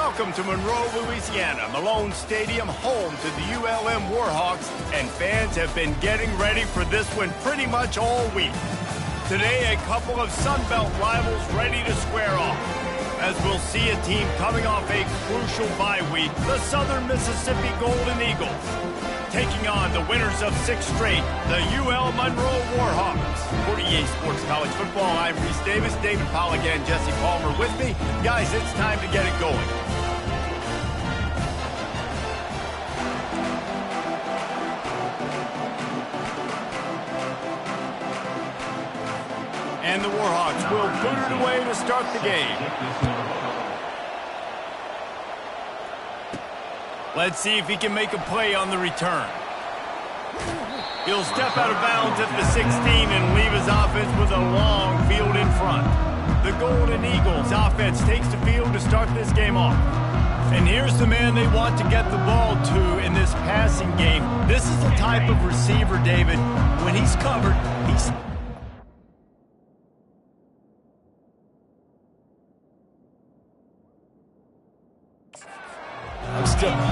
Welcome to Monroe, Louisiana, Malone Stadium, home to the ULM Warhawks, and fans have been getting ready for this one pretty much all week. Today, a couple of Sun Belt rivals ready to square off, as we'll see a team coming off a crucial bye week, the Southern Mississippi Golden Eagles, taking on the winners of 6 straight, the UL Monroe Warhawks. For EA Sports College Football, I'm Reese Davis, David Pollack, and Jesse Palmer with me. Guys, it's time to get it going. And the Warhawks will boot it away to start the game. Let's see if he can make a play on the return. He'll step out of bounds at the 16 and leave his offense with a long field in front. The Golden Eagles offense takes the field to start this game off. And here's the man they want to get the ball to in this passing game. This is the type of receiver, David, when he's covered, he's...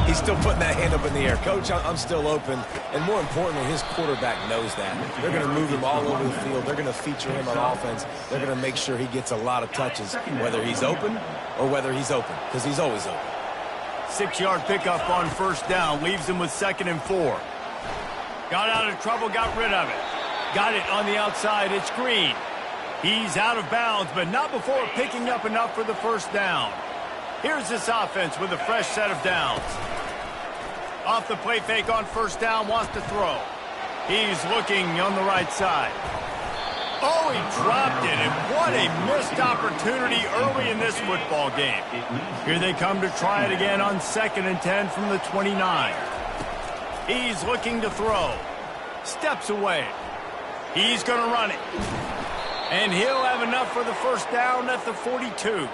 He's still putting that hand up in the air. Coach, I'm still open. And more importantly, his quarterback knows that. They're going to move him all over the field. They're going to feature him on offense. They're going to make sure he gets a lot of touches, whether he's open or whether he's open, because he's always open. 6-yard pickup on first down. Leaves him with 2nd and 4. Got out of trouble, got rid of it. Got it on the outside. It's Green. He's out of bounds, but not before picking up enough for the first down. Here's this offense with a fresh set of downs. Off the play fake on first down, wants to throw. He's looking on the right side. Oh, he dropped it, and what a missed opportunity early in this football game. Here they come to try it again on 2nd and 10 from the 29. He's looking to throw. Steps away. He's going to run it. And he'll have enough for the first down at the 42.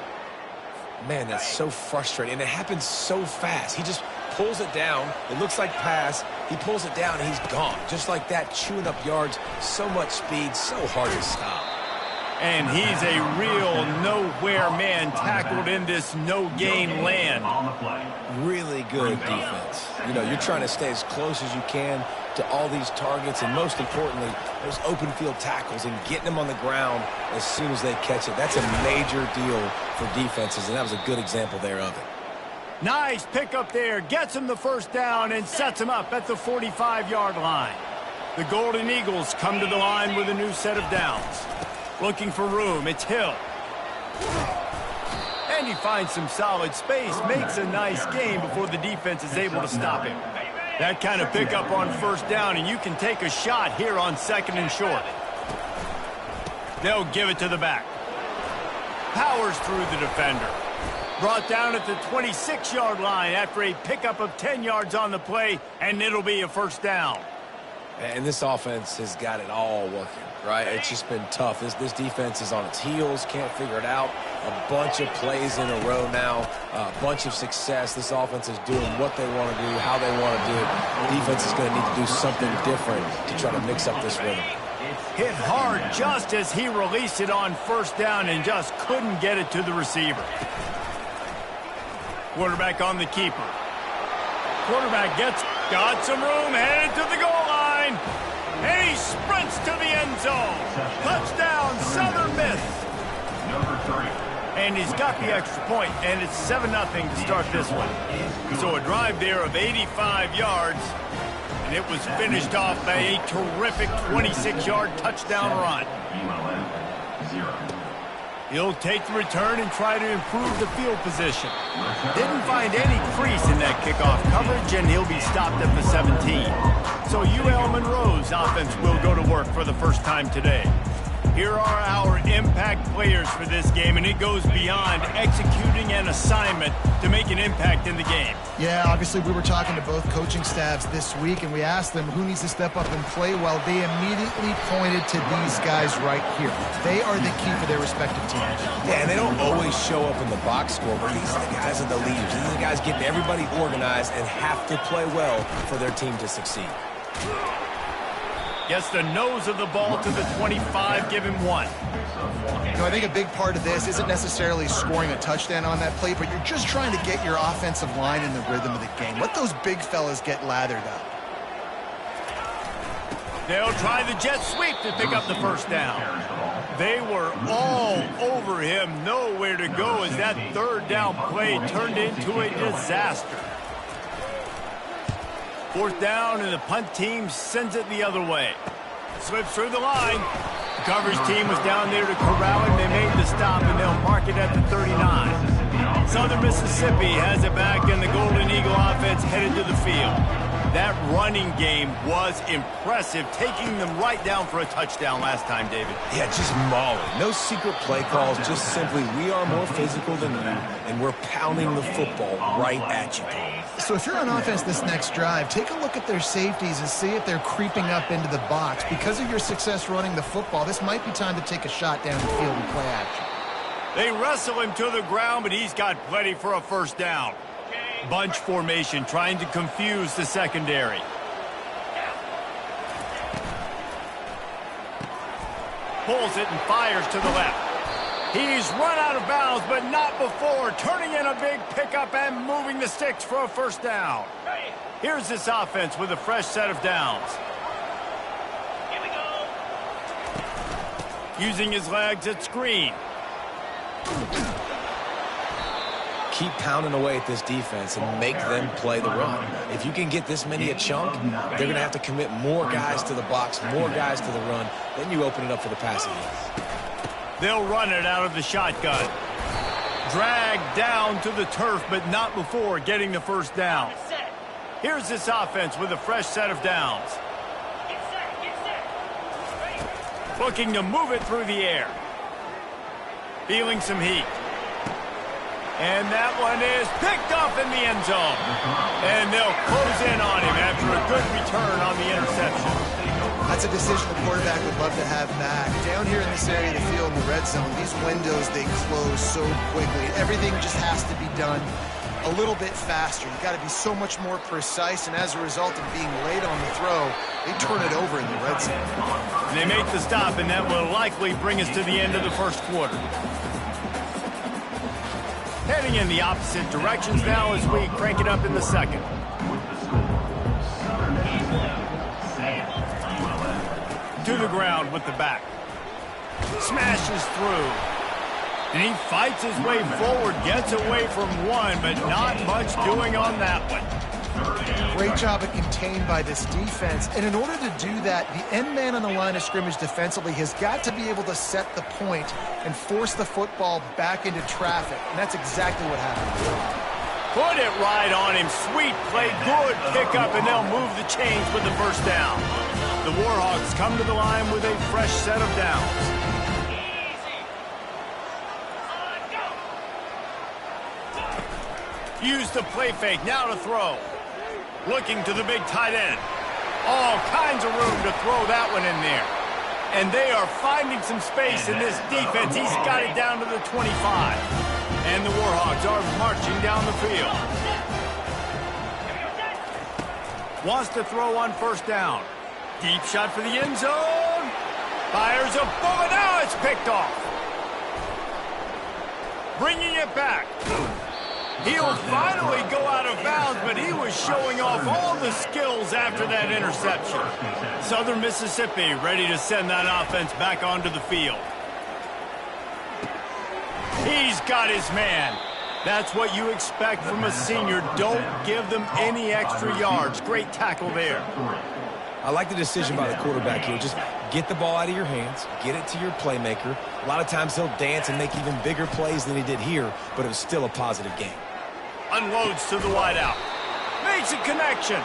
Man, that's so frustrating, and it happens so fast. He just pulls it down. It looks like pass. He pulls it down, and he's gone. Just like that, chewing up yards. So much speed, so hard to stop. And he's a real nowhere man tackled in this no-gain land. Really good defense. You know, you're trying to stay as close as you can to all these targets, and most importantly, those open field tackles and getting them on the ground as soon as they catch it. That's a major deal for defenses, and that was a good example there of it. Nice pickup there. Gets him the first down and sets him up at the 45-yard line. The Golden Eagles come to the line with a new set of downs. Looking for room. It's Hill. And he finds some solid space. Makes a nice gain before the defense is able to stop him. That kind of pickup on first down, and you can take a shot here on 2nd and short. They'll give it to the back. Powers through the defender. Brought down at the 26-yard line after a pickup of 10 yards on the play, and it'll be a first down. And this offense has got it all working, right? It's just been tough. This defense is on its heels, can't figure it out. A bunch of plays in a row now, a bunch of success. This offense is doing what they want to do, how they want to do it. The defense is going to need to do something different to try to mix up this rhythm. Hit hard just as he released it on first down and just couldn't get it to the receiver. Quarterback on the keeper. Quarterback got some room, headed to the goal line. And he sprints to the end zone. Touchdown, Southern Miss. Number 3. And he's got the extra point, and it's 7-0 to start this one. So a drive there of 85 yards, and it was finished off by a terrific 26-yard touchdown run. He'll take the return and try to improve the field position. Didn't find any crease in that kickoff coverage, and he'll be stopped at the 17. So UL Monroe's offense will go to work for the first time today. Here are our impact players for this game, and it goes beyond executing an assignment to make an impact in the game. Yeah, obviously we were talking to both coaching staffs this week, and we asked them who needs to step up and play well. They immediately pointed to these guys right here. They are the key for their respective teams. Yeah, and they don't always show up in the box score, but these are the guys are the leaders. These are the guys getting everybody organized and have to play well for their team to succeed. Gets the nose of the ball to the 25, give him 1. I think a big part of this isn't necessarily scoring a touchdown on that play, but you're just trying to get your offensive line in the rhythm of the game. Let those big fellas get lathered up. They'll try the jet sweep to pick up the first down. They were all over him, nowhere to go as that third down play turned into a disaster. 4th down, and the punt team sends it the other way. Slips through the line. The coverage team was down there to corral him. They made the stop, and they'll mark it at the 39. Southern Mississippi has it back, and the Golden Eagle offense headed to the field. That running game was impressive, taking them right down for a touchdown last time, David. Yeah, just mauling. No secret play calls, just simply we are more physical than you, and we're pounding the football right at you. So if you're on offense this next drive, take a look at their safeties and see if they're creeping up into the box. Because of your success running the football, this might be time to take a shot down the field and play action. They wrestle him to the ground, but he's got plenty for a first down. Bunch formation, trying to confuse the secondary. Pulls it and fires to the left. He's run out of bounds, but not before turning in a big pickup and moving the sticks for a first down. Here's this offense with a fresh set of downs. Here we go. Using his legs at screen. Keep pounding away at this defense and make them play the run. If you can get this many a chunk, they're going to have to commit more guys to the box, more guys to the run. Then you open it up for the passing game. They'll run it out of the shotgun. Dragged down to the turf, but not before getting the first down. Here's this offense with a fresh set of downs. Looking to move it through the air. Feeling some heat. And that one is picked off in the end zone. And they'll close in on him after a good return on the interception. That's a decision the quarterback would love to have back. Down here in this area of the field in the red zone, these windows, they close so quickly. Everything just has to be done a little bit faster. You've got to be so much more precise, and as a result of being late on the throw, they turn it over in the red zone. They make the stop, and that will likely bring us to the end of the first quarter. Heading in the opposite directions now as we crank it up in the second. To the ground with the back. Smashes through. And he fights his way forward, gets away from one, but not much doing on that one. Great job of contained by this defense. And in order to do that, the end man on the line of scrimmage defensively has got to be able to set the point and force the football back into traffic. And that's exactly what happened. Put it right on him. Sweet play, good pickup, and they'll move the chains with the first down. The Warhawks come to the line with a fresh set of downs. Use the play fake, now to throw. Looking to the big tight end. All kinds of room to throw that one in there. And they are finding some space in this defense. He's got it down to the 25. And the Warhawks are marching down the field. Wants to throw on first down. Deep shot for the end zone. Fires a bullet. Now it's picked off. Bringing it back. He'll finally go out of bounds, but he was showing off all the skills after that interception. Southern Mississippi ready to send that offense back onto the field. He's got his man. That's what you expect from a senior. Don't give them any extra yards. Great tackle there. I like the decision by the quarterback here. Just get the ball out of your hands, get it to your playmaker. A lot of times he'll dance and make even bigger plays than he did here, but it was still a positive game. Unloads to the wideout. Makes a connection.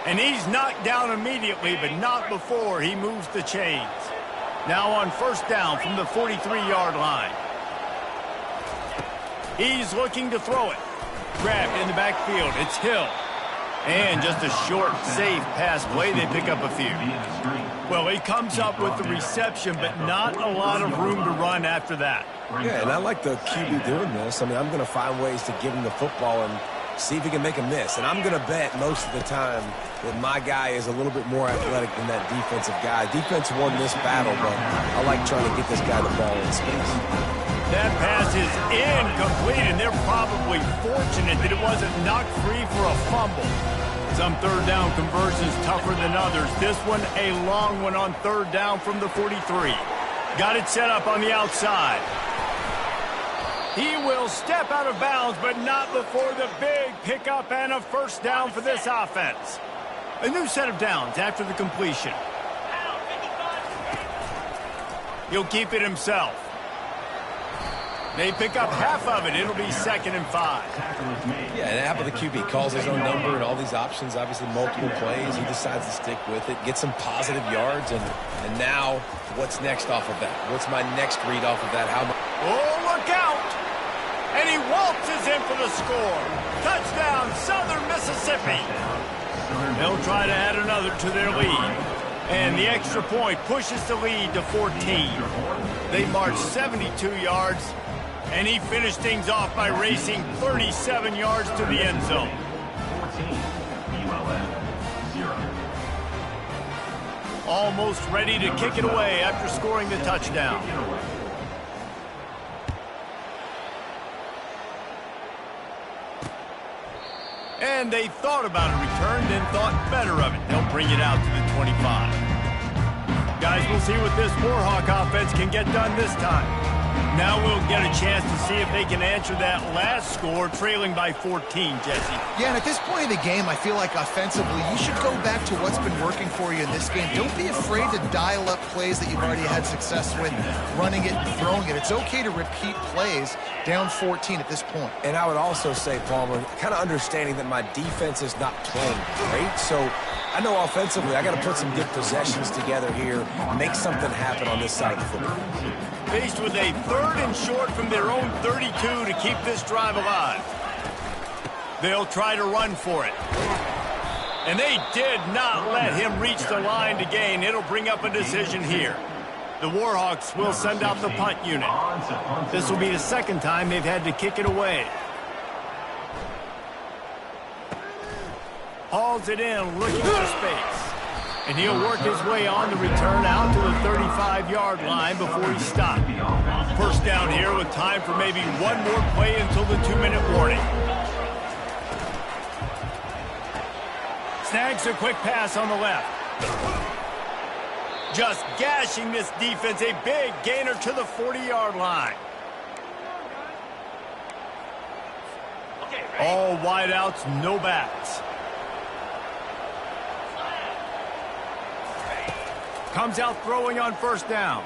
And he's knocked down immediately, but not before he moves the chains. Now on first down from the 43-yard line. He's looking to throw it. Grabbed in the backfield. It's Hill. And just a short, safe pass play. They pick up a few. Well, he comes up with the reception, but not a lot of room to run after that. Yeah, and I like the QB doing this. I mean, I'm going to find ways to give him the football and see if he can make a miss. And I'm going to bet most of the time that my guy is a little bit more athletic than that defensive guy. Defense won this battle, but I like trying to get this guy the ball in space. That pass is incomplete, and they're probably fortunate that it wasn't knocked free for a fumble. Some third down conversions tougher than others. This one, a long one on third down from the 43. Got it set up on the outside. He will step out of bounds, but not before the big pickup and a first down for this offense. A new set of downs after the completion. He'll keep it himself. They pick up half of it. It'll be 2nd and 5. Yeah, and how about the QB? Calls his own number and all these options, obviously multiple plays. He decides to stick with it, get some positive yards, and now what's next off of that? What's my next read off of that? Oh, look out! And he waltzes in for the score. Touchdown, Southern Mississippi. They'll try to add another to their lead. And the extra point pushes the lead to 14. They march 72 yards. And he finished things off by racing 37 yards to the end zone. 14, ULM, 0. Almost ready to kick it away after scoring the touchdown. And they thought about a return, then thought better of it. They'll bring it out to the 25. Guys, we'll see what this Warhawk offense can get done this time. Now we'll get a chance to see if they can answer that last score, trailing by 14, Jesse. Yeah, and at this point of the game, I feel like offensively, you should go back to what's been working for you in this game. Don't be afraid to dial up plays that you've already had success with, running it and throwing it. It's okay to repeat plays down 14 at this point. And I would also say, Palmer, kind of understanding that my defense is not playing great, so I know offensively I got to put some good possessions together here, make something happen on this side of the football. Faced with a 3rd and short from their own 32 to keep this drive alive. They'll try to run for it. And they did not let him reach the line to gain. It'll bring up a decision here. The Warhawks will send out the punt unit. This will be the 2nd time they've had to kick it away. Hauls it in, looking for space. And he'll work his way on the return out to the 35-yard line before he's stopped. First down here with time for maybe one more play until the 2-minute warning. Snags a quick pass on the left. Just gashing this defense, a big gainer to the 40-yard line. All wideouts, no backs. Comes out throwing on first down.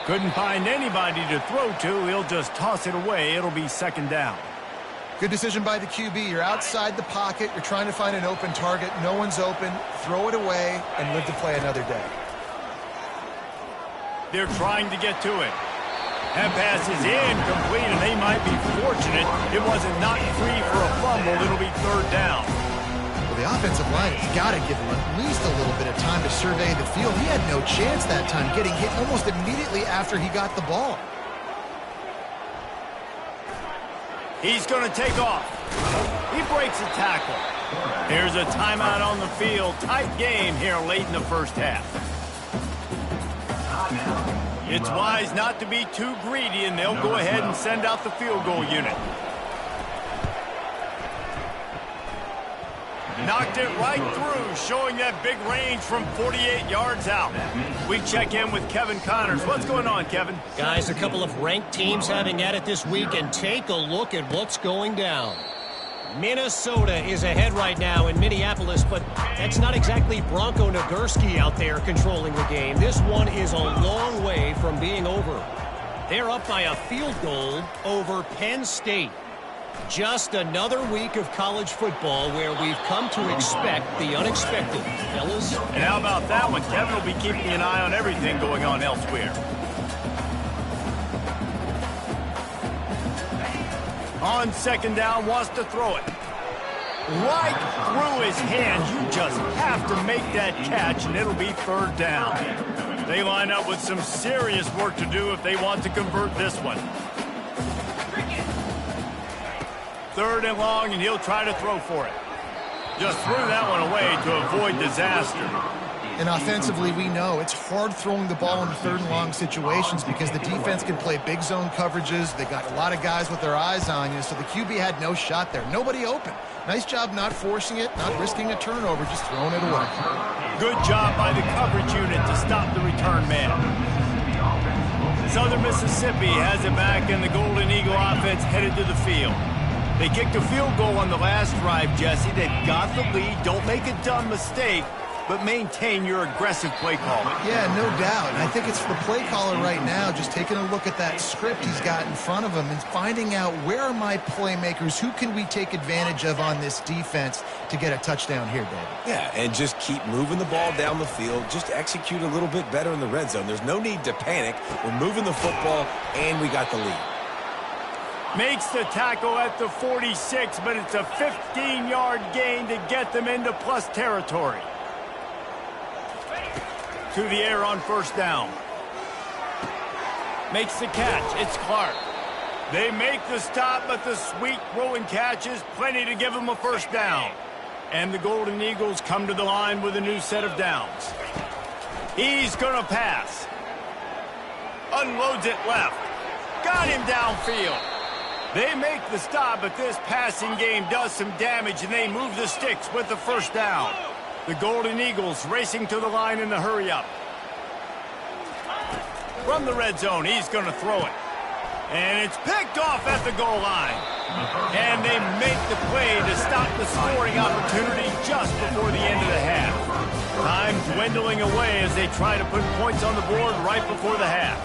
Couldn't find anybody to throw to. He'll just toss it away. It'll be 2nd down. Good decision by the QB. You're outside the pocket. You're trying to find an open target. No one's open. Throw it away and live to play another day. They're trying to get to it. That pass is incomplete, and they might be fortunate it wasn't knocked free for a fumble. It'll be 3rd down. The offensive line has got to give him at least a little bit of time to survey the field. He had no chance that time, getting hit almost immediately after he got the ball. He's going to take off. He breaks a tackle. There's a timeout on the field. Tight game here late in the first half. It's wise not to be too greedy, and they'll go ahead and send out the field goal unit. Knocked it right through, showing that big range from 48 yards out. We check in with Kevin Connors. What's going on, Kevin? Guys, a couple of ranked teams having at it this week, and take a look at what's going down. Minnesota is ahead right now in Minneapolis, but that's not exactly Bronco Nagurski out there controlling the game. This one is a long way from being over. They're up by a field goal over Penn State. Just another week of college football where we've come to expect the unexpected. Fellas? And how about that one? Kevin will be keeping an eye on everything going on elsewhere. On 2nd down, wants to throw it. Right through his hands. You just have to make that catch, and it'll be 3rd down. They line up with some serious work to do if they want to convert this one. 3rd and long, and he'll try to throw for it. Just threw that one away to avoid disaster. And offensively, we know it's hard throwing the ball in the 3rd and long situations because the defense can play big zone coverages. They got a lot of guys with their eyes on you, so the QB had no shot there. Nobody open. Nice job not forcing it, not risking a turnover, just throwing it away. Good job by the coverage unit to stop the return man. Southern Mississippi has it back, and the Golden Eagle offense headed to the field. They kicked a field goal on the last drive, Jesse. They've got the lead. Don't make a dumb mistake, but maintain your aggressive play call. Yeah, no doubt. And I think it's the play caller right now just taking a look at that script he's got in front of him and finding out where are my playmakers, who can we take advantage of on this defense to get a touchdown here, David. Yeah, and just keep moving the ball down the field. Just execute a little bit better in the red zone. There's no need to panic. We're moving the football, and we got the lead. Makes the tackle at the 46, but it's a 15-yard gain to get them into plus territory. To the air on 1st down. Makes the catch. It's Clark. They make the stop, but the sweet throw and catch is plenty to give them a 1st down. And the Golden Eagles come to the line with a new set of downs. He's going to pass. Unloads it left. Got him downfield. They make the stop, but this passing game does some damage, and they move the sticks with the 1st down. The Golden Eagles racing to the line in the hurry-up. From the red zone, he's going to throw it. And it's picked off at the goal line. And they make the play to stop the scoring opportunity just before the end of the half. Time dwindling away as they try to put points on the board right before the half.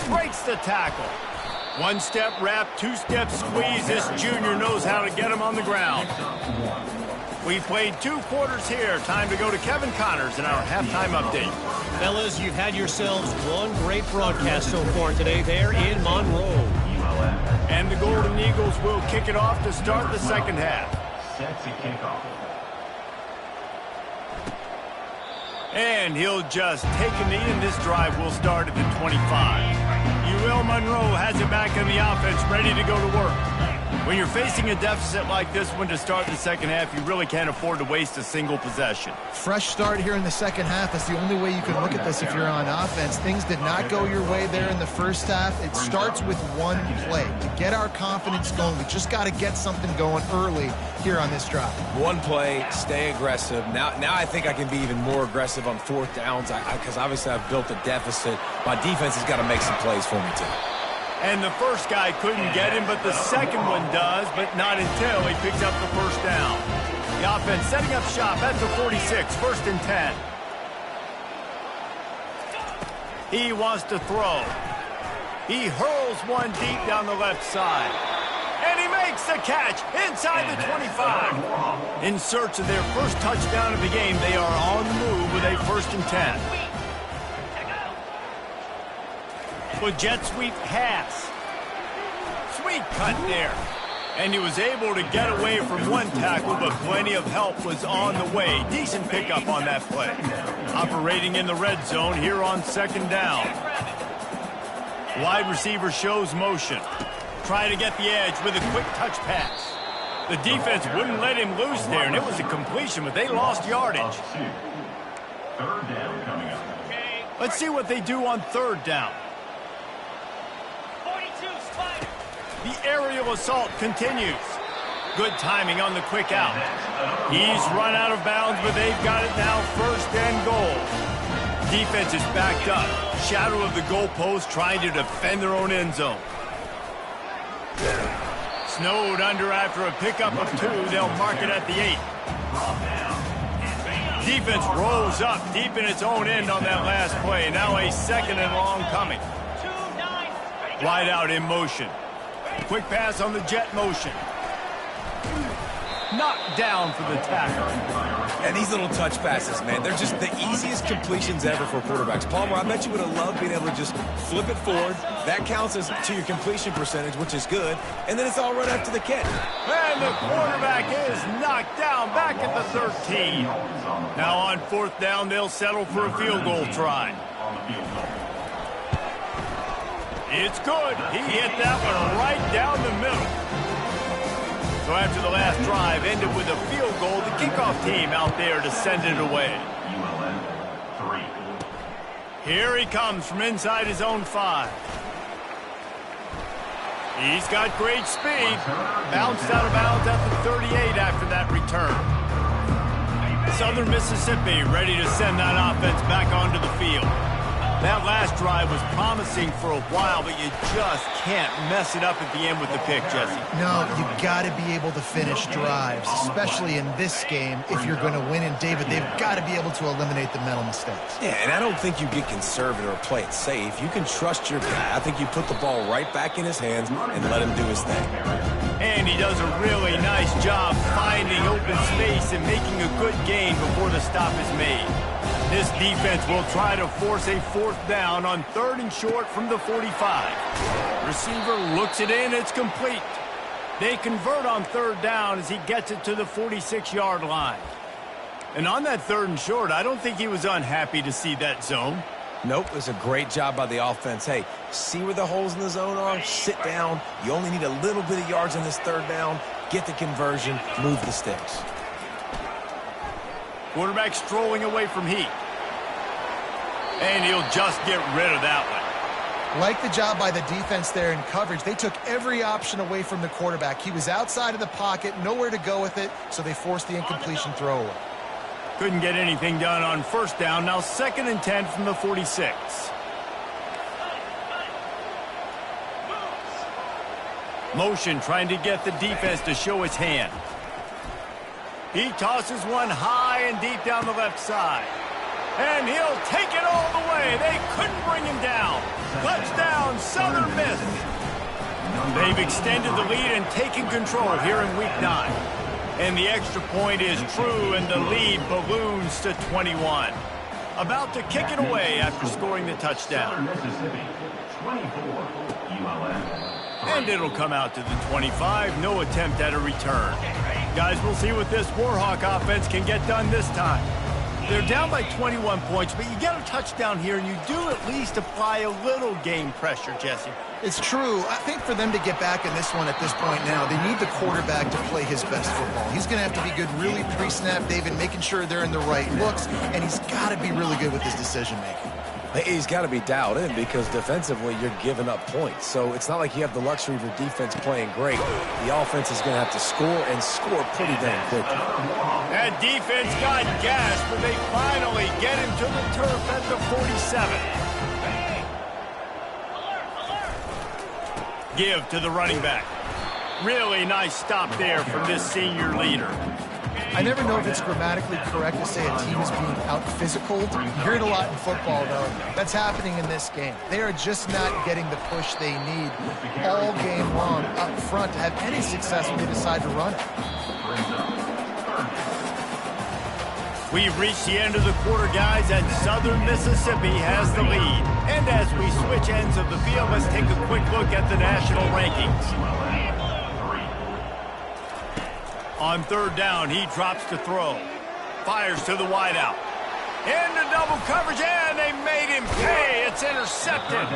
Breaks the tackle. 1-step wrap, 2-step squeeze. This junior knows how to get him on the ground. We played 2 quarters here. Time to go to Kevin Connors in our halftime update. Fellas, you've had yourselves one great broadcast so far today there in Monroe. And the Golden Eagles will kick it off to start the 2nd half. Set to kick off. And he'll just take a knee, and this drive will start at the 25. UL Monroe has it back in the offense, ready to go to work. When you're facing a deficit like this one to start the 2nd half, you really can't afford to waste a single possession. Fresh start here in the 2nd half. That's the only way you can look at this if you're on offense. Things did not go your way there in the 1st half. It starts with one play. To get our confidence going, we just got to get something going early here on this drive. One play, stay aggressive. Now I think I can be even more aggressive on 4th downs because obviously I've built a deficit. My defense has got to make some plays for me too. And the first guy couldn't get him, but the second one does, but not until he picks up the 1st down. The offense setting up shop at the 46, 1st and 10. He wants to throw. He hurls one deep down the left side. And he makes the catch inside the 25. In search of their first touchdown of the game, they are on the move with a 1st and 10. With jet sweep pass. Sweet cut there. And he was able to get away from one tackle, but plenty of help was on the way. Decent pickup on that play. Operating in the red zone here on 2nd down. Wide receiver shows motion. Try to get the edge with a quick touch pass. The defense wouldn't let him loose there, and it was a completion, but they lost yardage. 3rd down coming up. Let's see what they do on 3rd down. The aerial assault continues. Good timing on the quick out. He's run out of bounds, but they've got it now 1st and goal. Defense is backed up. Shadow of the goalpost trying to defend their own end zone. Snowed under after a pickup of 2. They'll mark it at the 8. Defense rolls up deep in its own end on that last play. Now a 2nd and long coming. Wide out in motion. Quick pass on the jet motion. Knocked down for the tackle. And these little touch passes, man, they're just the easiest completions ever for quarterbacks. Palmer, I bet you would have loved being able to just flip it forward. That counts as to your completion percentage, which is good. And then it's all right after the catch. And the quarterback is knocked down back at the 13. Now on 4th down, they'll settle for a field goal try. It's good. He hit that one right down the middle. So after the last drive ended with a field goal, the kickoff team out there to send it away. ULM 3. Here he comes from inside his own 5. He's got great speed. Bounced out of bounds at the 38 after that return. Southern Mississippi ready to send that offense back onto the field. That last drive was promising for a while, but you just can't mess it up at the end with the pick, Jesse. No, you got to be able to finish drives, especially in this game if you're going to win. And, David, they've got to be able to eliminate the mental mistakes. Yeah, and I don't think you get conservative or play it safe. You can trust your guy. I think you put the ball right back in his hands and let him do his thing. And he does a really nice job finding open space and making a good gain before the stop is made. This defense will try to force a 4th down on 3rd and short from the 45. Receiver looks it in. It's complete. They convert on 3rd down as he gets it to the 46-yard line. And on that 3rd and short, I don't think he was unhappy to see that zone. Nope, it was a great job by the offense. Hey, see where the holes in the zone are? Sit down. You only need a little bit of yards on this 3rd down. Get the conversion. Move the sticks. Quarterback strolling away from Heat. And he'll just get rid of that one. Like the job by the defense there in coverage. They took every option away from the quarterback. He was outside of the pocket, nowhere to go with it, so they forced the incompletion throw away. Couldn't get anything done on 1st down. Now 2nd and 10 from the 46. Motion trying to get the defense to show his hand. He tosses one high and deep down the left side. And he'll take it all the way. They couldn't bring him down. Touchdown, Southern Miss. They've extended the lead and taken control here in Week 9. And the extra point is true, and the lead balloons to 21. About to kick it away after scoring the touchdown. Mississippi 24. ULM. And it'll come out to the 25. No attempt at a return. Guys, we'll see what this Warhawk offense can get done this time. They're down by 21 points, but you get a touchdown here, and you do at least apply a little game pressure, Jesse. It's true. I think for them to get back in this one at this point now, they need the quarterback to play his best football. He's going to have to be good really pre-snap, David, making sure they're in the right looks, and he's got to be really good with his decision-making. He's got to be dialed in because defensively you're giving up points. So it's not like you have the luxury of your defense playing great. The offense is going to have to score and score pretty damn quickly. That defense got gashed, but they finally get him to the turf at the 47. Give to the running back. Really nice stop there from this senior leader. I never know if it's grammatically correct to say a team is being out-physicaled. You hear it a lot in football, though. That's happening in this game. They are just not getting the push they need all game long up front to have any success when they decide to run it. We've reached the end of the quarter, guys, and Southern Mississippi has the lead. And as we switch ends of the field, let's take a quick look at the national rankings. On 3rd down, he drops to throw. Fires to the wideout. Into double coverage, and they made him pay. It's intercepted.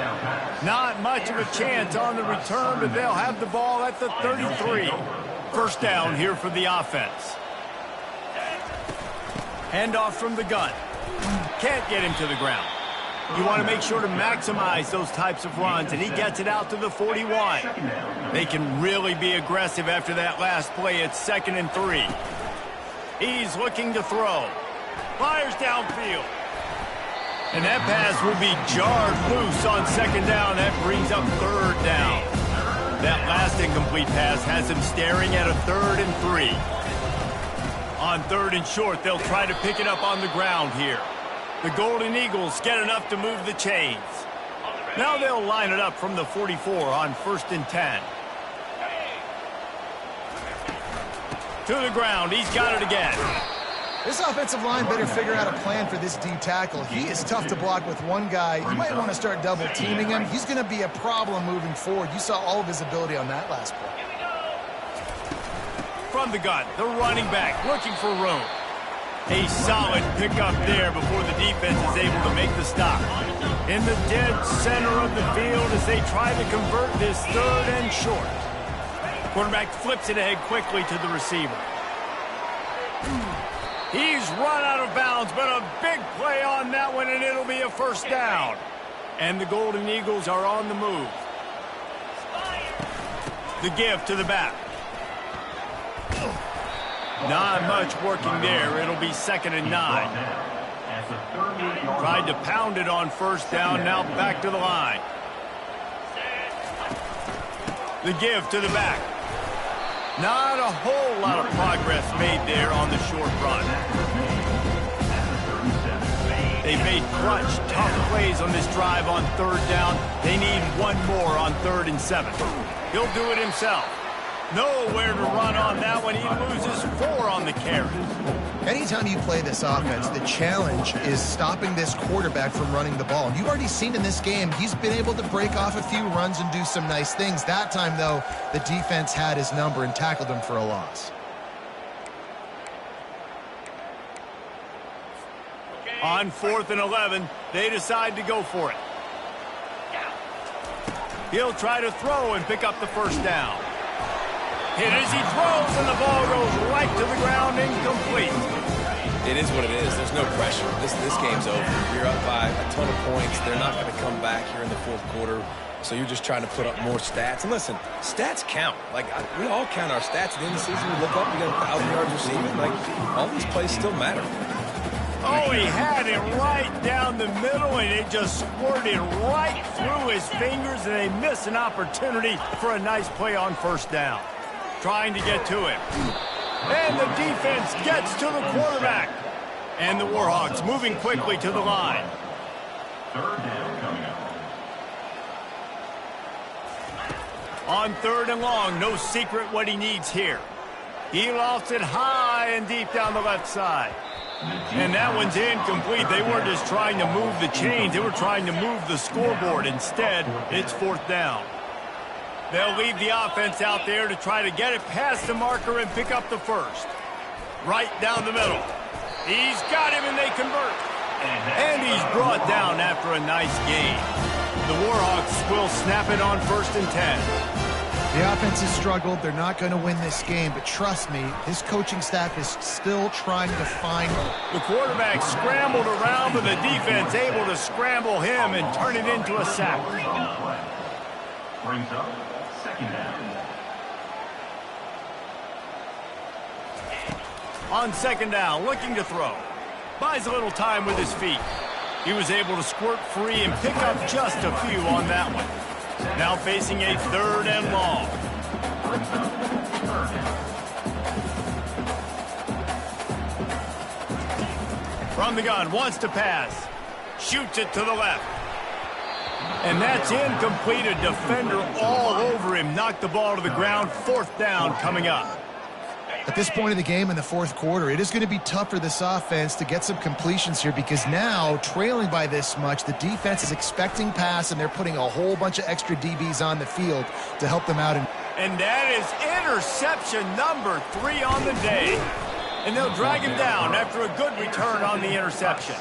Not much of a chance on the return, but they'll have the ball at the 33. 1st down here for the offense. Handoff from the gun. Can't get him to the ground. You want to make sure to maximize those types of runs, and he gets it out to the 41. They can really be aggressive after that last play. It's 2nd and 3. He's looking to throw. Fires downfield. And that pass will be jarred loose on 2nd down. That brings up 3rd down. That last incomplete pass has him staring at a 3rd and 3. On 3rd and short, they'll try to pick it up on the ground here. The Golden Eagles get enough to move the chains. Now they'll line it up from the 44 on 1st and 10. To the ground. He's got it again. This offensive line better figure out a plan for this D tackle. He is tough to block with one guy. You might want to start double teaming him. He's going to be a problem moving forward. You saw all of his ability on that last play. From the gun, the running back looking for room. A solid pickup there before the defense is able to make the stop. In the dead center of the field as they try to convert this 3rd and short. Quarterback flips it ahead quickly to the receiver. He's run out of bounds, but a big play on that one, and it'll be a 1st down. And the Golden Eagles are on the move. The give to the back. Not much working there. It'll be 2nd and 9. Tried to pound it on 1st down. Now back to the line. The give to the back. Not a whole lot of progress made there on the short run. They've made clutch, tough plays on this drive on 3rd down. They need one more on 3rd and 7. He'll do it himself. Nowhere to run on that one. He loses 4 on the carry. Anytime you play this offense, the challenge is stopping this quarterback from running the ball. And you've already seen in this game, he's been able to break off a few runs and do some nice things. That time, though, the defense had his number and tackled him for a loss. On 4th and 11, they decide to go for it. He'll try to throw and pick up the 1st down. Hit as he throws, and the ball goes right to the ground, incomplete. It is what it is. There's no pressure. This game's over. You're up by a ton of points. They're not going to come back here in the 4th quarter. So you're just trying to put up more stats. And listen, stats count. Like, we all count our stats at the end of the season. We look up, we got 1,000 yards receiving. Like, all these plays still matter. Oh, he had it right down the middle, and it just squirted right through his fingers, and they miss an opportunity for a nice play on 1st down. Trying to get to him. And the defense gets to the quarterback. And the Warhawks moving quickly to the line. 3rd down coming up. On 3rd and long, no secret what he needs here. He lofts it high and deep down the left side. And that one's incomplete. They weren't just trying to move the chains. They were trying to move the scoreboard. Instead, it's 4th down. They'll leave the offense out there to try to get it past the marker and pick up the 1st. Right down the middle. He's got him, and they convert. And he's brought down after a nice gain. The Warhawks will snap it on 1st and 10. The offense has struggled. They're not going to win this game, but trust me, his coaching staff is still trying to find him. The quarterback scrambled around, but the defense able to scramble him and turn it into a sack. Brings up 2nd down. On 2nd down, looking to throw. Buys a little time with his feet. He was able to squirt free and pick up just a few on that one. Now facing a 3rd and long. From the gun, wants to pass. Shoots it to the left. And that's incomplete. A defender all over him. Knocked the ball to the ground. 4th down coming up. At this point of the game in the 4th quarter, it is going to be tough for this offense to get some completions here because now, trailing by this much, the defense is expecting pass, and they're putting a whole bunch of extra DBs on the field to help them out. And that is interception number 3 on the day. And they'll drag him down after a good return on the interception.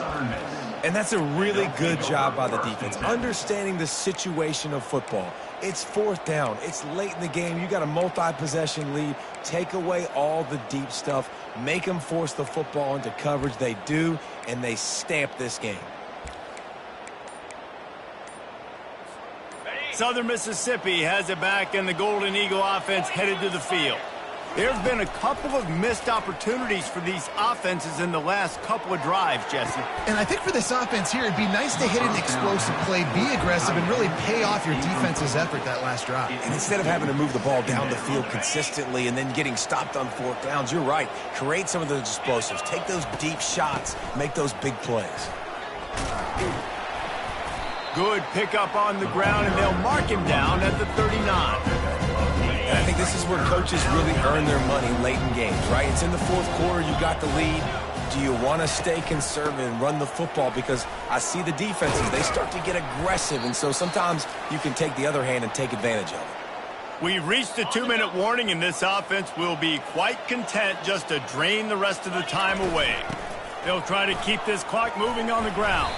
And that's a really good job by the defense, understanding the situation of football. It's 4th down. It's late in the game. You got a multi-possession lead. Take away all the deep stuff. Make them force the football into coverage. They do, and they stamp this game. Southern Mississippi has it back, and the Golden Eagle offense headed to the field. There's been a couple of missed opportunities for these offenses in the last couple of drives, Jesse. And I think for this offense here, it'd be nice to hit an explosive play, be aggressive, and really pay off your defense's effort that last drive. And instead of having to move the ball down the field consistently and then getting stopped on 4th downs, you're right. Create some of those explosives. Take those deep shots. Make those big plays. Good pickup on the ground, and they'll mark him down at the 39. And I think this is where coaches really earn their money late in games, right? It's in the 4th quarter. You got the lead. Do you want to stay conservative and run the football? Because I see the defenses, they start to get aggressive, and so sometimes you can take the other hand and take advantage of it. We've reached the 2-minute warning, and this offense will be quite content just to drain the rest of the time away. They'll try to keep this clock moving on the ground.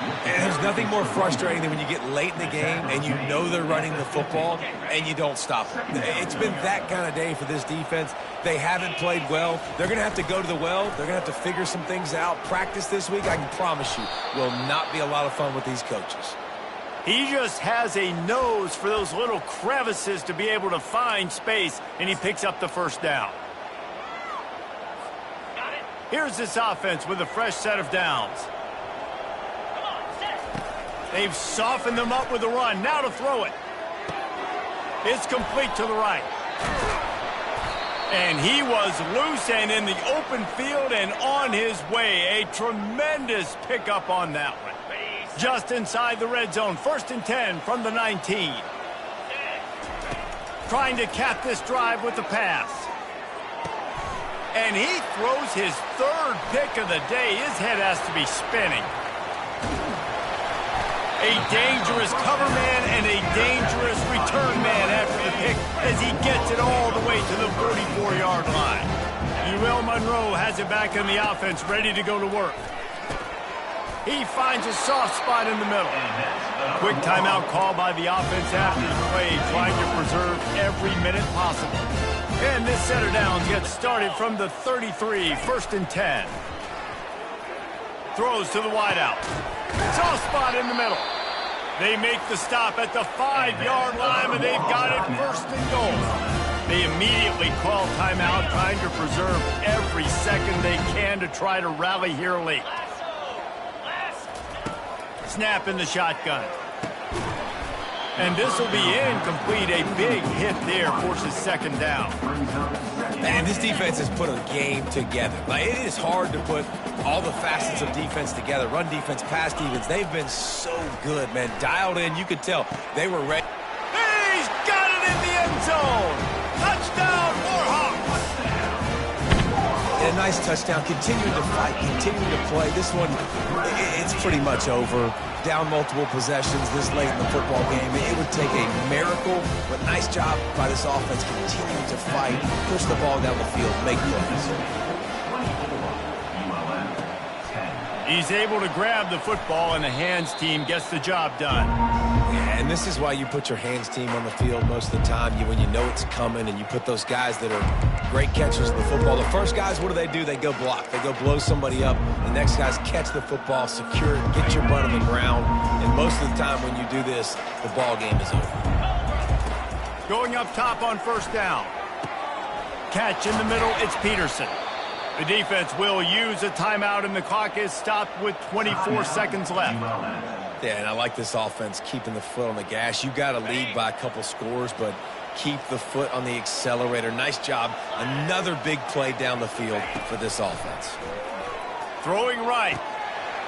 And there's nothing more frustrating than when you get late in the game and you know they're running the football and you don't stop them. It's been that kind of day for this defense. They haven't played well. They're going to have to go to the well. They're going to have to figure some things out. Practice this week, I can promise you, will not be a lot of fun with these coaches. He just has a nose for those little crevices to be able to find space, and he picks up the first down. Here's this offense with a fresh set of downs. They've softened them up with a run. Now to throw it. It's complete to the right. And he was loose and in the open field and on his way. A tremendous pickup on that one. Just inside the red zone. 1st and 10 from the 19. Trying to cap this drive with the pass. And he throws his 3rd pick of the day. His head has to be spinning. A dangerous cover man and a dangerous return man after the pick as he gets it all the way to the 44-yard line. Ewell Monroe has it back in the offense, ready to go to work. He finds a soft spot in the middle. Quick timeout call by the offense after the play, trying to preserve every minute possible. And this set of downs gets started from the 33, 1st and 10. Throws to the wideout. Soft spot in the middle. They make the stop at the 5-yard line, but they've got it 1st and goal. They immediately call timeout, trying to preserve every second they can to try to rally here late. Snap in the shotgun. And this will be incomplete. A big hit there forces 2nd down. Man, this defense has put a game together. Like, it is hard to put all the facets of defense together. Run defense, pass defense. They've been so good, man. Dialed in. You could tell they were ready. He's got it in the end zone. Touchdown, Warhawks. And a nice touchdown. Continuing to fight, continuing to play. This one, it's pretty much over. Down multiple possessions this late in the football game. It would take a miracle, but nice job by this offense continuing to fight, push the ball down the field, make plays. He's able to grab the football, and the hands team gets the job done. Yeah, and this is why you put your hands team on the field most of the time. When you know it's coming, and you put those guys that are great catchers of the football. The first guys, what do? They go block. They go blow somebody up. The next guys catch the football, secure it, get your butt on the ground. And most of the time when you do this, the ball game is over. Going up top on 1st down. Catch in the middle, it's Peterson. The defense will use a timeout, and the clock is stopped with 24 seconds left. Yeah, and I like this offense keeping the foot on the gas. You got to lead by a couple scores, but keep the foot on the accelerator. Nice job. Another big play down the field for this offense. Throwing right.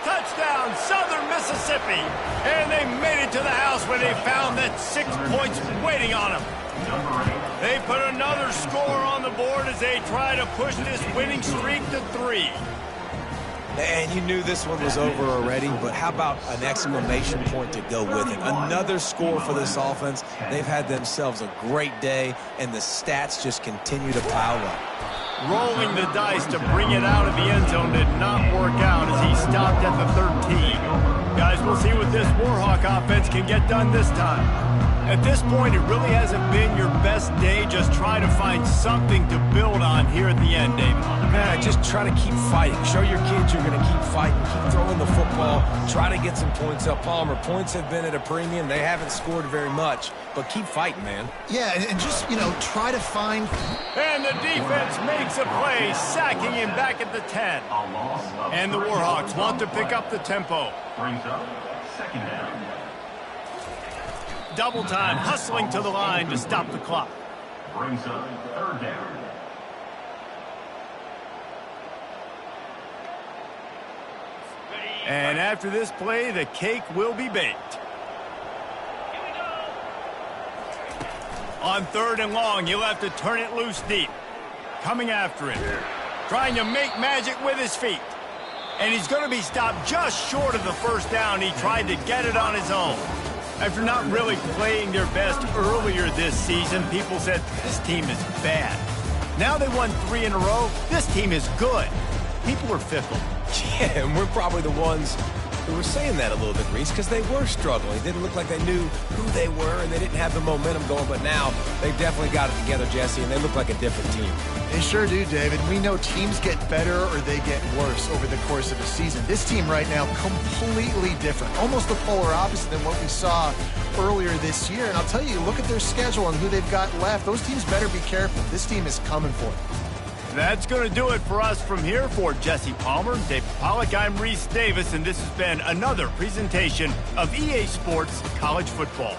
Touchdown, Southern Mississippi. And they made it to the house where they found that 6 points waiting on them. They put another score on the board as they try to push this winning streak to 3. And you knew this one was over already, but how about an exclamation point to go with it? Another score for this offense. They've had themselves a great day, and the stats just continue to pile up. Rolling the dice to bring it out of the end zone did not work out as he stopped at the 13. Guys, we'll see what this Warhawk offense can get done this time. At this point, it really hasn't been your best day. Just try to find something to build on here at the end, David. Man, just try to keep fighting. Show your kids you're going to keep fighting. Keep throwing the football. Try to get some points up. Palmer, points have been at a premium. They haven't scored very much, but keep fighting, man. Yeah, and just, try to find... And the defense makes a play, sacking him back at the 10. And the Warhawks want to pick up the tempo. Brings up 2nd down. Double time, hustling to the line to stop the clock. Brings up 3rd down. And after this play, the cake will be baked. On 3rd and long, he'll have to turn it loose deep. Coming after it. Trying to make magic with his feet. And he's going to be stopped just short of the 1st down. He tried to get it on his own. After not really playing their best earlier this season, people said, this team is bad. Now they won 3 in a row. This team is good. People are fickle. Yeah, and we're probably the ones who were saying that a little bit, Reese, because they were struggling. It didn't look like they knew who they were, and they didn't have the momentum going. But now they've definitely got it together, Jesse, and they look like a different team. They sure do, David. We know teams get better or they get worse over the course of a season. This team right now, completely different. Almost the polar opposite than what we saw earlier this year. And I'll tell you, look at their schedule and who they've got left. Those teams better be careful. This team is coming for it. That's going to do it for us from here. For Jesse Palmer, David Pollack, I'm Reese Davis, and this has been another presentation of EA Sports College Football.